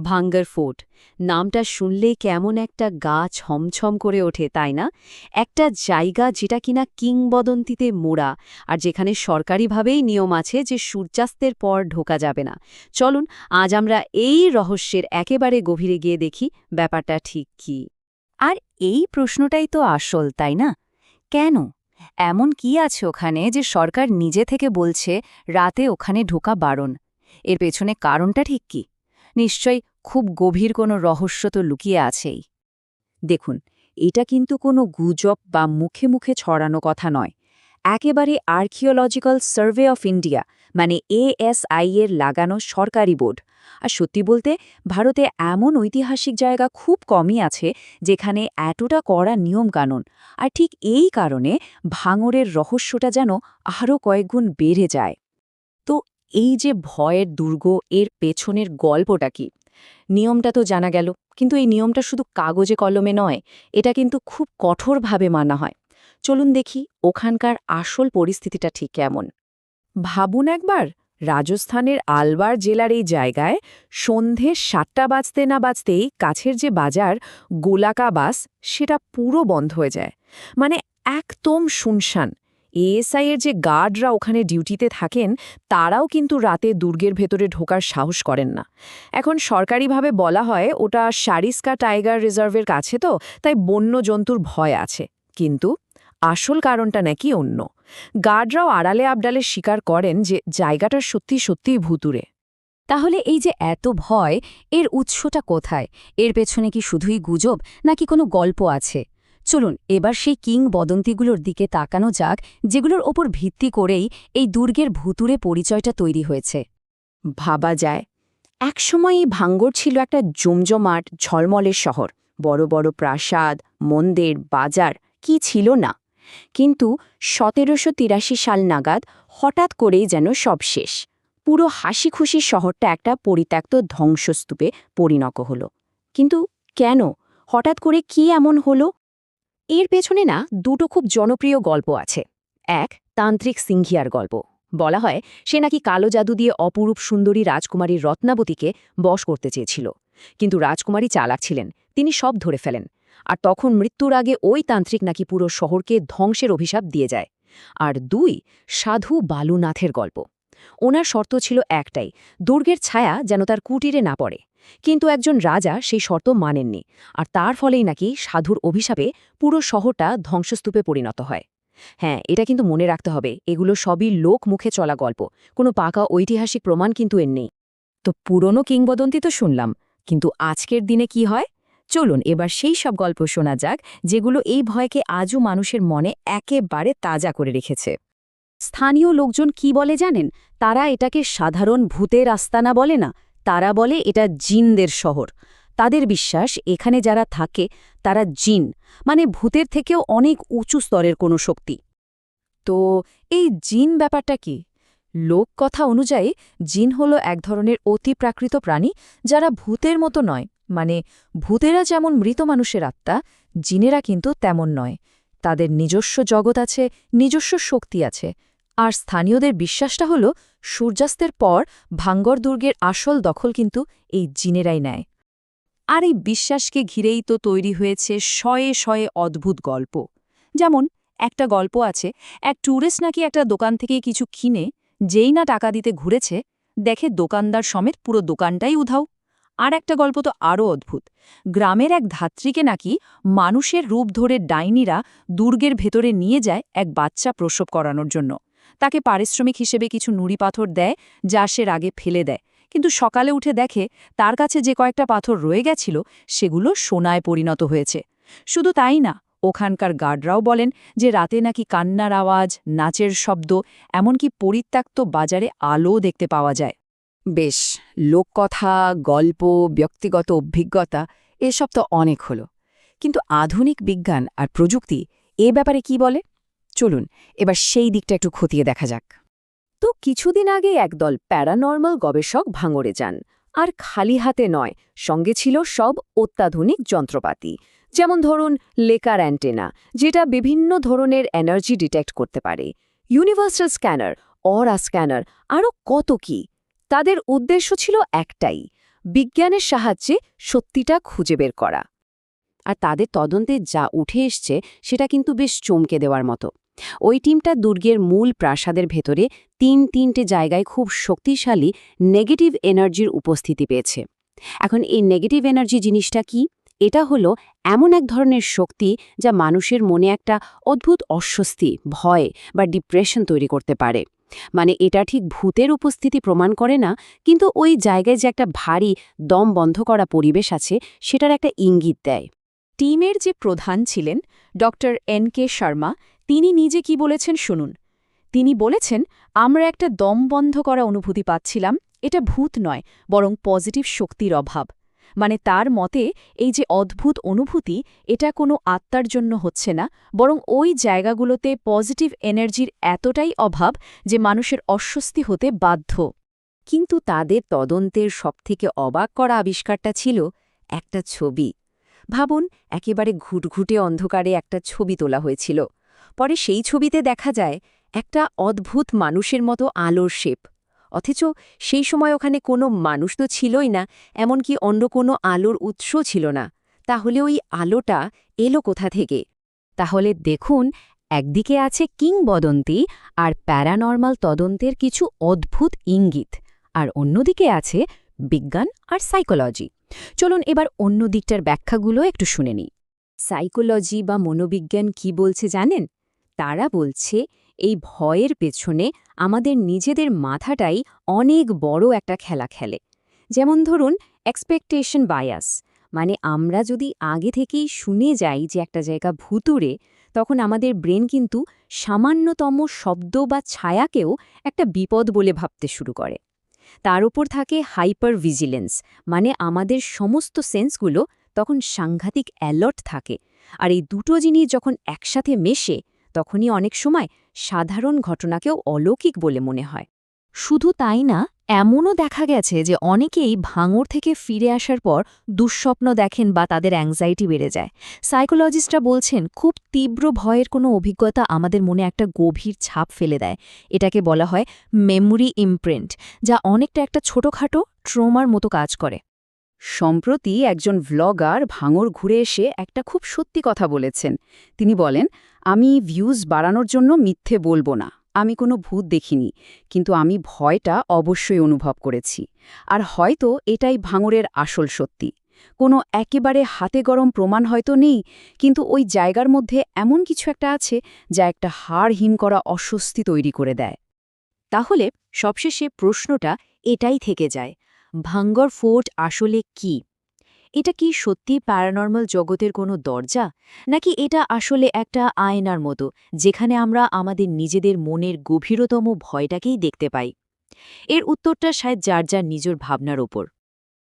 ভাঙ্গার ফোর্ট নামটা শুনলেই কেমন একটা গা ছমছম করে ওঠে, তাই না? একটা জায়গা যেটা কিনা কিংবদন্তিতে মোড়া, আর যেখানে সরকারিভাবেই নিয়ম আছে যে সূর্যাস্তের পর ঢোকা যাবে না। চলুন আজ আমরা এই রহস্যের একেবারে গভীরে গিয়ে দেখি ব্যাপারটা ঠিক কী। আর এই প্রশ্নটাই তো আসল, তাই না? কেন? এমন কি আছে ওখানে যে সরকার নিজে থেকে বলছে রাতে ওখানে ঢোকা বারণ? এর পেছনে কারণটা ঠিক কি? নিশ্চয়ই খুব গভীর কোনো রহস্য তো লুকিয়ে আছেই। দেখুন, এটা কিন্তু কোনো গুজব বা মুখে মুখে ছড়ানো কথা নয়। একেবারে আর্কিওলজিক্যাল সার্ভে অফ ইন্ডিয়া মানে ASI এর লাগানো সরকারি বোর্ড। আর সত্যি বলতে ভারতে এমন ঐতিহাসিক জায়গা খুব কমই আছে যেখানে এতটা কড়া নিয়মকানুন। আর ঠিক এই কারণে ভাঙরের রহস্যটা যেন আরও কয়েকগুণ বেড়ে যায়। তো এই যে ভয়ের দুর্গ, এর পেছনের গল্পটা কি? নিয়মটা তো জানা গেল, কিন্তু এই নিয়মটা শুধু কাগজে কলমে নয়, এটা কিন্তু খুব কঠোরভাবে মানা হয়। চলুন দেখি ওখানকার আসল পরিস্থিতিটা ঠিক কেমন। ভাবুন একবার, রাজস্থানের আলওয়ার জেলার এই জায়গায় সন্ধে ৭টা বাজতে না বাজতেই কাছের যে বাজার গোলাকাবাস, সেটা পুরো বন্ধ হয়ে যায়। মানে একদম শুনশান। ASI এর যে গার্ডরা ওখানে ডিউটিতে থাকেন, তারাও কিন্তু রাতে দুর্গের ভেতরে ঢোকার সাহস করেন না। এখন সরকারিভাবে বলা হয় ওটা সারিস্কা টাইগার রিজার্ভের কাছে, তো তাই বন্য জন্তুর ভয় আছে। কিন্তু আসল কারণটা নাকি অন্য। গার্ডরাও আড়ালে আবডালে স্বীকার করেন যে জায়গাটা সত্যি সত্যিই ভুতুড়ে। তাহলে এই যে এত ভয়, এর উৎসটা কোথায়? এর পেছনে কি শুধুই গুজব, নাকি কোনো গল্প আছে? চলুন এবার সেই কিংবদন্তিগুলোর দিকে তাকানো যাক, যেগুলোর ওপর ভিত্তি করেই এই দুর্গের ভুতুড়ে পরিচয়টা তৈরি হয়েছে। ভাবা যায়, একসময় এই ভাঙ্গর ছিল একটা জমজমাট ঝলমলের শহর। বড় বড় প্রাসাদ, মন্দির, বাজার, কি ছিল না। কিন্তু ১৭৮৩ সাল নাগাদ হঠাৎ করেই যেন সব শেষ। পুরো হাসি খুশি শহরটা একটা পরিত্যক্ত ধ্বংসস্তূপে পরিণত হলো। কিন্তু কেন? হঠাৎ করে কি এমন হলো? এর পেছনে না দুটো খুব জনপ্রিয় গল্প আছে। এক, তান্ত্রিক সিংহিয়ার গল্প। বলা হয় সে নাকি কালো জাদু দিয়ে অপরূপ সুন্দরী রাজকুমারী রত্নাবতীকে বশ করতে চেয়েছিল। কিন্তু রাজকুমারী চালাক ছিলেন, তিনি সব ধরে ফেলেন। আর তখন মৃত্যুর আগে ওই তান্ত্রিক নাকি পুরো শহরকে ধ্বংসের অভিশাপ দিয়ে যায়। আর দুই, সাধু বালুনাথের গল্প। ওনার শর্ত ছিল একটাই, দুর্গের ছায়া যেন তার কুটিরে না পড়ে। কিন্তু একজন রাজা সেই শর্ত মানেননি, আর তার ফলেই নাকি সাধুর অভিশাপে পুরো শহরটা ধ্বংসস্তূপে পরিণত হয়। হ্যাঁ, এটা কিন্তু মনে রাখতে হবে, এগুলো সবই লোক মুখে চলা গল্প, কোনো পাকা ঐতিহাসিক প্রমাণ কিন্তু এর নেই। তো পুরনো কিংবদন্তি তো শুনলাম, কিন্তু আজকের দিনে কি হয়? চলুন এবার সেই সব গল্প শোনা যাক যেগুলো এই ভয়কে আজও মানুষের মনে একেবারে তাজা করে রেখেছে। স্থানীয় লোকজন কি বলে জানেন? তারা এটাকে সাধারণ ভূতের আস্তানা বলে না, তারা বলে এটা জিনদের শহর। তাদের বিশ্বাস এখানে যারা থাকে তারা জিন, মানে ভূতের থেকেও অনেক উঁচু স্তরের কোনো শক্তি। তো এই জিন ব্যাপারটা কি? লোককথা অনুযায়ী জিন হলো এক ধরনের অতিপ্রাকৃত প্রাণী, যারা ভূতের মতো নয়। মানে ভূতেরা যেমন মৃত মানুষের আত্মা, জিনেরা কিন্তু তেমন নয়। তাদের নিজস্ব জগৎ আছে, নিজস্ব শক্তি আছে। আর স্থানীয়দের বিশ্বাসটা হলো সূর্যাস্তের পর ভাঙ্গর দুর্গের আসল দখল কিন্তু এই জিনেরাই নেয়। আর এই বিশ্বাসকে ঘিরেই তো তৈরি হয়েছে শয়ে শয়ে অদ্ভুত গল্প। যেমন একটা গল্প আছে, এক ট্যুরিস্ট নাকি একটা দোকান থেকে কিছু কিনে যেই না টাকা দিতে ঘুরেছে, দেখে দোকানদার সমেত পুরো দোকানটাই উধাও। আর একটা গল্প তো আরও অদ্ভুত। গ্রামের এক ধাত্রীকে নাকি মানুষের রূপ ধরে ডাইনিরা দুর্গের ভেতরে নিয়ে যায় এক বাচ্চা প্রসব করানোর জন্য। তাকে পারিশ্রমিক হিসেবে কিছু নুড়ি পাথর দেয়, যা সে রাগে ফেলে দেয়। কিন্তু সকালে উঠে দেখে তার কাছে যে কয়েকটা পাথর রয়ে গেছিল সেগুলো সোনায় পরিণত হয়েছে। শুধু তাই না, ওখানকার গার্ডরাও বলেন যে রাতে নাকি কান্নার আওয়াজ, নাচের শব্দ, এমনকি পরিত্যক্ত বাজারে আলোও দেখতে পাওয়া যায়। বেশ, লোককথা, গল্প, ব্যক্তিগত অভিজ্ঞতা, এসব তো অনেক হলো। কিন্তু আধুনিক বিজ্ঞান আর প্রযুক্তি এ ব্যাপারে কি বলে? চলুন এবার সেই দিকটা একটু খতিয়ে দেখা যাক। তো কিছুদিন আগে একদল প্যারানর্মাল গবেষক ভাঙড়ে যান। আর খালি হাতে নয়, সঙ্গে ছিল সব অত্যাধুনিক যন্ত্রপাতি। যেমন ধরুন লেকার অ্যান্টেনা, যেটা বিভিন্ন ধরনের এনার্জি ডিটেক্ট করতে পারে, ইউনিভার্সাল স্ক্যানার, অরা স্ক্যানার, আরও কত কি। তাদের উদ্দেশ্য ছিল একটাই, বিজ্ঞানের সাহায্যে সত্যিটা খুঁজে বের করা। আর তাদের তদন্তে যা উঠে এসছে সেটা কিন্তু বেশ চমকে দেওয়ার মতো। ওই টিমটা দুর্গের মূল প্রাসাদের ভেতরে তিনটে জায়গায় খুব শক্তিশালী নেগেটিভ এনার্জির উপস্থিতি পেয়েছে। এখন এই নেগেটিভ এনার্জি জিনিসটা কি? এটা হলো এমন এক ধরনের শক্তি যা মানুষের মনে একটা অদ্ভুত অস্বস্তি, ভয় বা ডিপ্রেশন তৈরি করতে পারে। মানে এটা ঠিক ভূতের উপস্থিতি প্রমাণ করে না, কিন্তু ওই জায়গায় যে একটা ভারী দম বন্ধ করা পরিবেশ আছে সেটার একটা ইঙ্গিত দেয়। টিমের যে প্রধান ছিলেন ডক্টর এন.কে. শর্মা, তিনি নিজে কি বলেছেন শুনুন। তিনি বলেছেন, আমরা একটা দম বন্ধ করা অনুভূতি পাচ্ছিলাম। এটা ভূত নয়, বরং পজিটিভ শক্তির অভাব। মানে তার মতে এই যে অদ্ভুত অনুভূতি, এটা কোনো আত্মার জন্য হচ্ছে না, বরং ওই জায়গাগুলোতে পজিটিভ এনার্জির এতটাই অভাব যে মানুষের অস্বস্তি হতে বাধ্য। কিন্তু তাদের তদন্তের সবথেকে অবাক করা আবিষ্কারটা ছিল একটা ছবি। ভাবুন, একেবারে ঘুটঘুটে অন্ধকারে একটা ছবি তোলা হয়েছিল। পরে সেই ছবিতে দেখা যায় একটা অদ্ভুত মানুষের মতো আলোর শেপ। অথচ সেই সময় ওখানে কোনো মানুষ তো ছিলই না, এমনকি অন্য কোনো আলোর উৎস ছিল না। তাহলে ওই আলোটা এলো কোথা থেকে? তাহলে দেখুন, একদিকে আছে কিংবদন্তি আর প্যারানর্মাল তদন্তের কিছু অদ্ভুত ইঙ্গিত, আর অন্যদিকে আছে বিজ্ঞান আর সাইকোলজি। চলুন এবার অন্য দিকটার ব্যাখ্যাগুলো একটু শুনে নিই। সাইকোলজি বা মনোবিজ্ঞান কি বলছে জানেন? তারা বলছে এই ভয়ের পেছনে আমাদের নিজেদের মাথাটাই অনেক বড় একটা খেলা খেলে। যেমন ধরুন এক্সপেকটেশন বায়াস, মানে আমরা যদি আগে থেকেই শুনে যাই যে একটা জায়গা ভুতুড়ে, তখন আমাদের ব্রেন কিন্তু সামান্যতম শব্দ বা ছায়াকেও একটা বিপদ বলে ভাবতে শুরু করে। তার উপর থাকে হাইপার ভিজিলেন্স, মানে আমাদের সমস্ত সেন্সগুলো তখন সাংঘাতিক অ্যালার্ট থাকে। আর এই দুটো জিনিস যখন একসাথে মেশে, তখনই অনেক সময় সাধারণ ঘটনাকেও অলৌকিক বলে মনে হয়। শুধু তাই না, এমনও দেখা গেছে যে অনেকেই ভাঙড় থেকে ফিরে আসার পর দুঃস্বপ্ন দেখেন বা তাদের অ্যাংজাইটি বেড়ে যায়। সাইকোলজিস্টরা বলছেন খুব তীব্র ভয়ের কোনো অভিজ্ঞতা আমাদের মনে একটা গভীর ছাপ ফেলে দেয়। এটাকে বলা হয় মেমোরি ইমপ্রিন্ট, যা অনেকটা একটা ছোটখাটো ট্রমার মতো কাজ করে। সম্প্রতি একজন ভ্লগার ভাঙড় ঘুরে এসে একটা খুব সত্যি কথা বলেছেন। তিনি বলেন, আমি ভিউজ বাড়ানোর জন্য মিথ্যে বলবো না, আমি কোনো ভূত দেখিনি, কিন্তু আমি ভয়টা অবশ্যই অনুভব করেছি। আর হয়তো এটাই ভাঙড়ের আসল সত্যি। কোনো একেবারে হাতে গরম প্রমাণ হয়তো নেই, কিন্তু ওই জায়গার মধ্যে এমন কিছু একটা আছে যা একটা হাড় হিম করা অস্বস্তি তৈরি করে দেয়। তাহলে সবশেষে প্রশ্নটা এটাই থেকে যায়, ভাঙ্গর ফোর্ট আসলে কি? এটা কি সত্যি প্যারানর্মাল জগতের কোনো দরজা, নাকি এটা আসলে একটা আয়নার মতো যেখানে আমরা আমাদের নিজেদের মনের গভীরতম ভয়টাকেই দেখতে পাই? এর উত্তরটা শায়দ যার যার নিজের ভাবনার ওপর।